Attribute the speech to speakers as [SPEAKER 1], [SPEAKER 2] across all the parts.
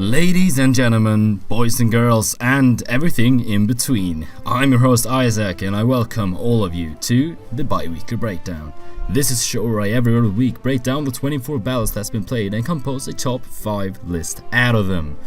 [SPEAKER 1] Ladies and gentlemen, boys and girls, and everything in between, I'm your host Isac, and I welcome all of you to the Biweekly Breakdown. This is a show where I every other week break down the 24 battles that's been played and compose a top 5 list out of them.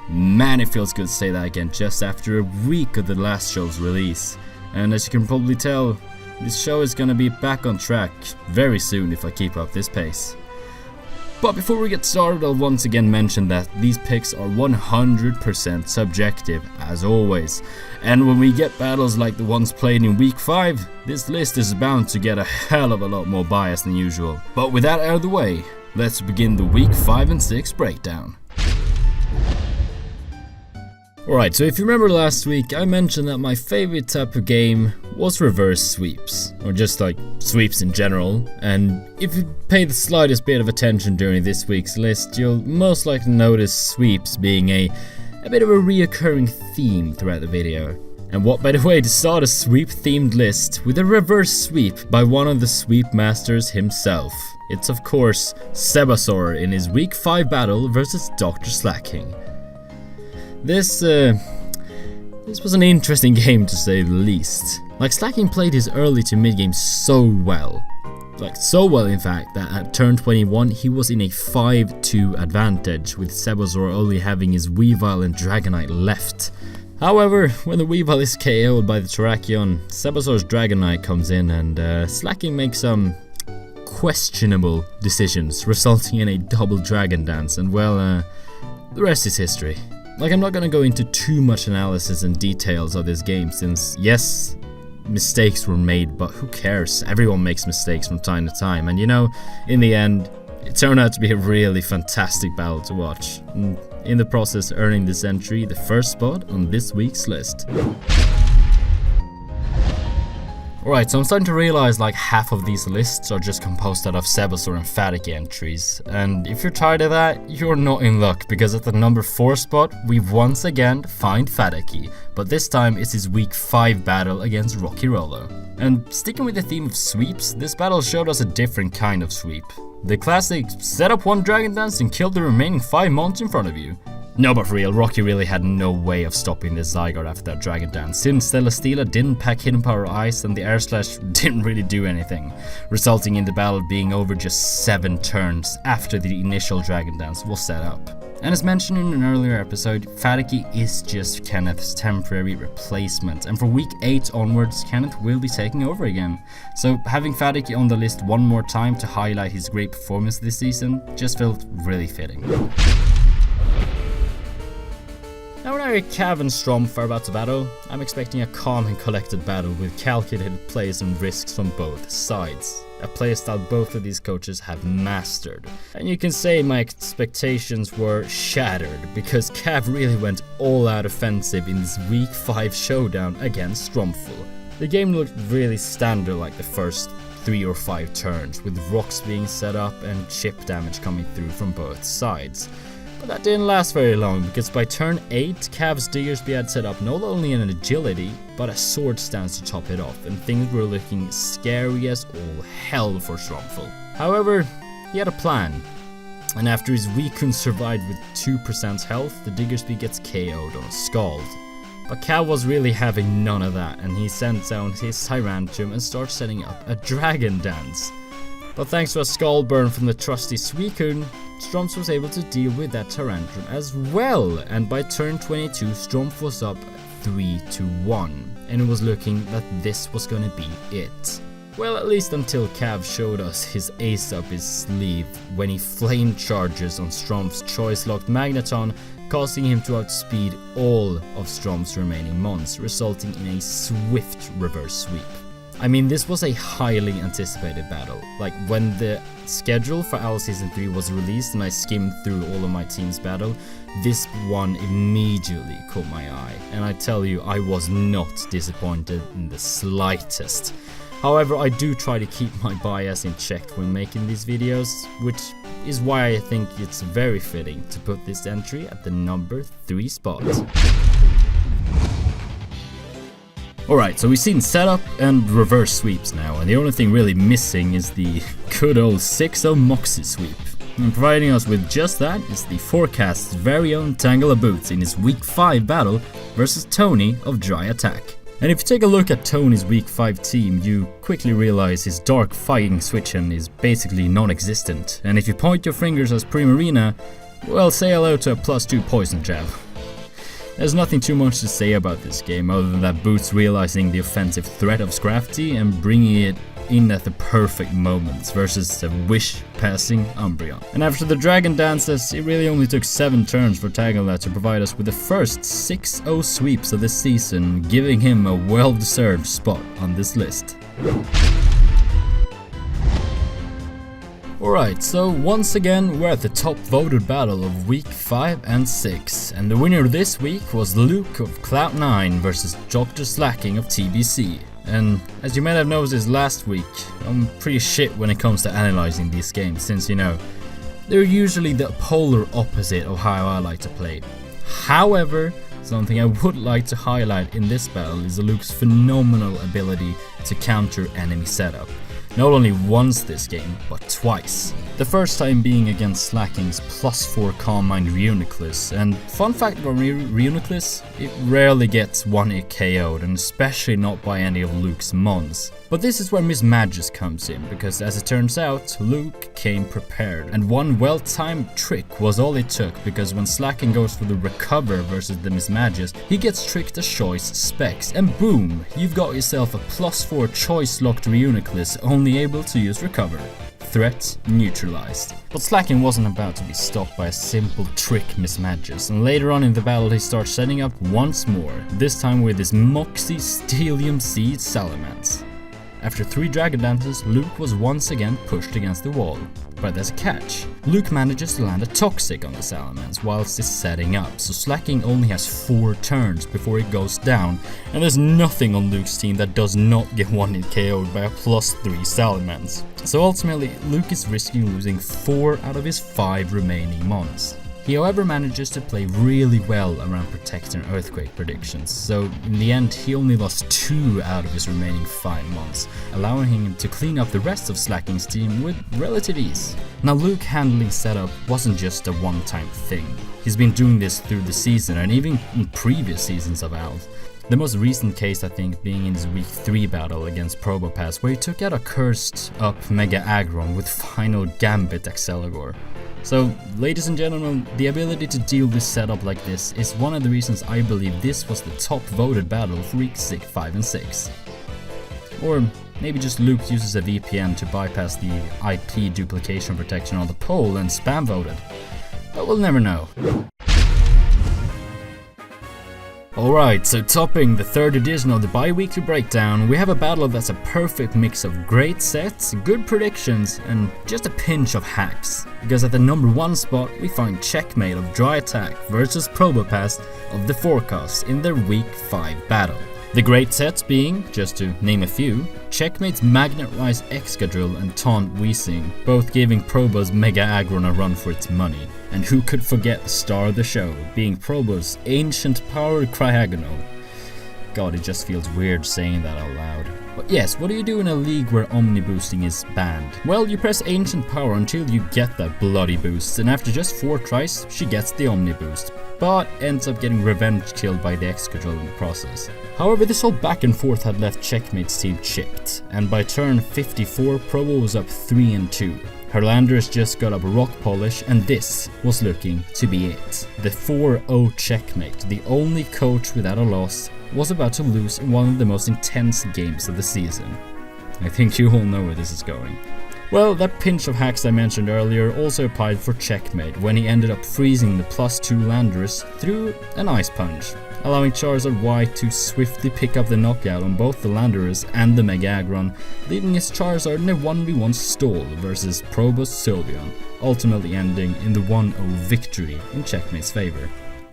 [SPEAKER 1] Man, it feels good to say that again just after a week of the last show's release. And as you can probably tell, this show is gonna be back on track very soon if I keep up this pace. But before we get started, I'll once again mention that these picks are 100% subjective, as always. And when we get battles like the ones played in week 5, this list is bound to get a hell of a lot more bias than usual. But with that out of the way, let's begin the week 5 and 6 breakdown. Alright, so if you remember last week, I mentioned that my favorite type of game was reverse sweeps, or just like sweeps in general, and if you pay the slightest bit of attention during this week's list, you'll most likely notice sweeps being a bit of a reoccurring theme throughout the video. And what better way to start a sweep themed list with a reverse sweep by one of the sweep masters himself. It's of course Sebasaur in his week 5 battle versus Dr. Slaking. This was an interesting game to say the least. Like, Slaking played his early to mid game so well. Like, so well in fact that at turn 21 he was in a 5-2 advantage, with Sebasaur only having his Weavile and Dragonite left. However, when the Weavile is KO'd by the Terrakion, Sebasaur's Dragonite comes in and Slaking makes some questionable decisions, resulting in a double Dragon Dance, and well, the rest is history. Like, I'm not gonna go into too much analysis and details of this game since, yes, mistakes were made, but who cares? Everyone makes mistakes from time to time, and you know, in the end, it turned out to be a really fantastic battle to watch, and in the process earning this entry the first spot on this week's list. Alright, so I'm starting to realize like half of these lists are just composed out of Sebasaur and Fadakie entries, and if you're tired of that, you're not in luck, because at the number 4 spot, we've once again found Fadakie, but this time it's his week 5 battle against Rockyrolo. And sticking with the theme of sweeps, this battle showed us a different kind of sweep. The classic, set up one Dragon Dance and kill the remaining 5 mons in front of you. No, but for real, Rocky really had no way of stopping this Zygarde after that Dragon Dance, since Celesteela didn't pack Hidden Power Ice and the Air Slash didn't really do anything, resulting in the battle being over just 7 turns after the initial Dragon Dance was set up. And as mentioned in an earlier episode, Fadakie is just Kenneth's temporary replacement, and for week 8 onwards, Kenneth will be taking over again. So having Fadakie on the list one more time to highlight his great performance this season just felt really fitting. Now when our Cav and Strompfel are about to battle, I'm expecting a calm and collected battle with calculated plays and risks from both sides. A playstyle both of these coaches have mastered. And you can say my expectations were shattered, because Cav really went all out offensive in this week 5 showdown against Strompfel. The game looked really standard like the first 3 or 5 turns, with rocks being set up and chip damage coming through from both sides. But that didn't last very long, because by turn 8, Cav's Diggersby had set up not only an agility, but a sword stance to top it off, and things were looking scary as all hell for Strompfel. However, he had a plan, and after his Weakun survived with 2% health, the Diggersby gets KO'd on a Scald. But Cav was really having none of that, and he sends down his Tyranium and starts setting up a Dragon Dance. But thanks to a Scald burn from the trusty Suicune, Strompfel was able to deal with that Tyranium as well, and by turn 22 Strompfel was up 3-1, and it was looking that this was gonna be it. Well, at least until Cav showed us his ace up his sleeve when he flame charges on Stromp's choice-locked Magneton, causing him to outspeed all of Stromp's remaining mons, resulting in a swift reverse sweep. I mean, this was a highly anticipated battle. Like, when the schedule for OWL Season 3 was released and I skimmed through all of my team's battle, this one immediately caught my eye. And I tell you, I was not disappointed in the slightest. However, I do try to keep my bias in check when making these videos, which is why I think it's very fitting to put this entry at the number 3 spot. Alright, so we've seen setup and reverse sweeps now, and the only thing really missing is the good old 6-0 Moxie sweep. And providing us with just that is the Forecast's very own TangelaBoots in his Week 5 battle versus Tony of Drei Attack. And if you take a look at Tony's Week 5 team, you quickly realize his dark fighting switchin is basically non-existent. And if you point your fingers as Primarina, well, say hello to a +2 poison jab. There's nothing too much to say about this game other than that Boots realizing the offensive threat of Scrafty and bringing it in at the perfect moments versus a wish-passing Umbreon. And after the Dragon Dances, it really only took 7 turns for Tangela to provide us with the first 6-0 sweeps of this season, giving him a well-deserved spot on this list. Alright, so once again we're at the top voted battle of Week 5 and 6, and the winner this week was Luke of Clout 9 versus Dr. Slaking of TBC. And as you might have noticed last week, I'm pretty shit when it comes to analyzing these games, since you know, they're usually the polar opposite of how I like to play. However, something I would like to highlight in this battle is Luke's phenomenal ability to counter enemy setup. Not only once this game, but twice. The first time being against Slaking's +4 Calm Mind Reuniclus, and fun fact about Reuniclus, it rarely gets 1-hit KO'd, and especially not by any of Luke's mons. But this is where Miss Magus comes in, because as it turns out, Luke came prepared, and one well-timed trick was all it took, because when Slaking goes for the recover versus the Miss Magus, he gets tricked as choice specs, and boom, you've got yourself a +4 choice locked Reuniclus only able to use recover. Threat neutralized. But Slaking wasn't about to be stopped by a simple trick Miss Magus, and later on in the battle he starts setting up once more, this time with his Moxie Stellium Seed Salamence. After 3 Dragon Dances, Luke was once again pushed against the wall. But there's a catch. Luke manages to land a Toxic on the Salamence whilst it's setting up, so Slaking only has 4 turns before it goes down, and there's nothing on Luke's team that does not get 1-hit KO'd by a +3 Salamence. So ultimately, Luke is risking losing 4 out of his 5 remaining mons. He however manages to play really well around Protector and Earthquake predictions, so in the end he only lost 2 out of his remaining 5 months, allowing him to clean up the rest of Slaking's team with relative ease. Now Luke handling setup wasn't just a one-time thing, he's been doing this through the season and even in previous seasons of ML. The most recent case I think being in his Week 3 battle against Probopassed, where he took out a cursed up Mega Aggron with final Gambit Acceligor. So, ladies and gentlemen, the ability to deal this setup like this is one of the reasons I believe this was the top voted battle for Week 6, 5 and 6. Or maybe just Luke uses a VPN to bypass the IP duplication protection on the poll and spam voted. But we'll never know. Alright, so topping the 3rd edition of the Biweekly Breakdown, we have a battle that's a perfect mix of great sets, good predictions, and just a pinch of hacks. Because at the number 1 spot, we find Checkmate of Drei Attack versus Probopassed of the Forecast in their Week 5 battle. The great sets being, just to name a few, Checkmate's Magnet Rise Excadrill and Taunt Weezing, both giving Probo's Mega Aggron a run for its money. And who could forget the star of the show, being Probo's Ancient Power Cryogonal. God, it just feels weird saying that out loud. But yes, what do you do in a league where Omni boosting is banned? Well, you press Ancient Power until you get that bloody boost, and after just 4 tries, she gets the Omni boost, but ends up getting revenge killed by the Excadrill in the process. However, this whole back and forth had left Checkmate's team chipped, and by turn 54, Probo was up 3-2. Her Landorus just got up Rock Polish, and this was looking to be it. The 4-0 Checkmate, the only coach without a loss, was about to lose in one of the most intense games of the season. I think you all know where this is going. Well, that pinch of hacks I mentioned earlier also applied for Checkmate when he ended up freezing the +2 Landorus through an Ice Punch, allowing Charizard Y to swiftly pick up the knockout on both the Landorus and the Mega Aggron, leaving his Charizard in a 1v1 stall versus Probo's Sylveon, ultimately ending in the 1-0 victory in Checkmate's favor.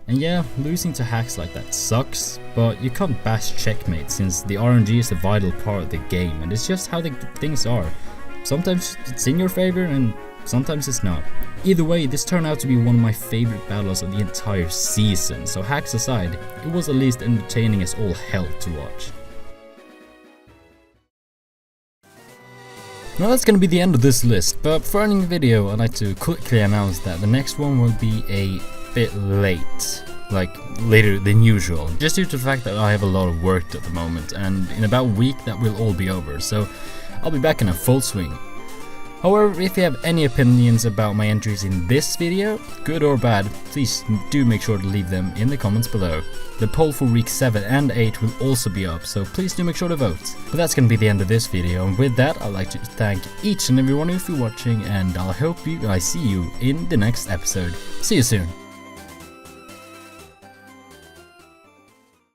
[SPEAKER 1] And yeah, losing to hacks like that sucks, but you can't bash Checkmate since the RNG is a vital part of the game and it's just how the things are. Sometimes it's in your favor and sometimes it's not. Either way, this turned out to be one of my favorite battles of the entire season, so hacks aside, it was at least entertaining as all hell to watch. Now that's gonna be the end of this list, but for ending the video I'd like to quickly announce that the next one will be a bit late. Like, later than usual, just due to the fact that I have a lot of work at the moment, and in about a week that will all be over, so I'll be back in a full swing. However, if you have any opinions about my entries in this video, good or bad, please do make sure to leave them in the comments below. The poll for week 7 and 8 will also be up, so please do make sure to vote. But that's gonna be the end of this video, and with that I'd like to thank each and every one of you for watching, and I hope I see you in the next episode. See you soon.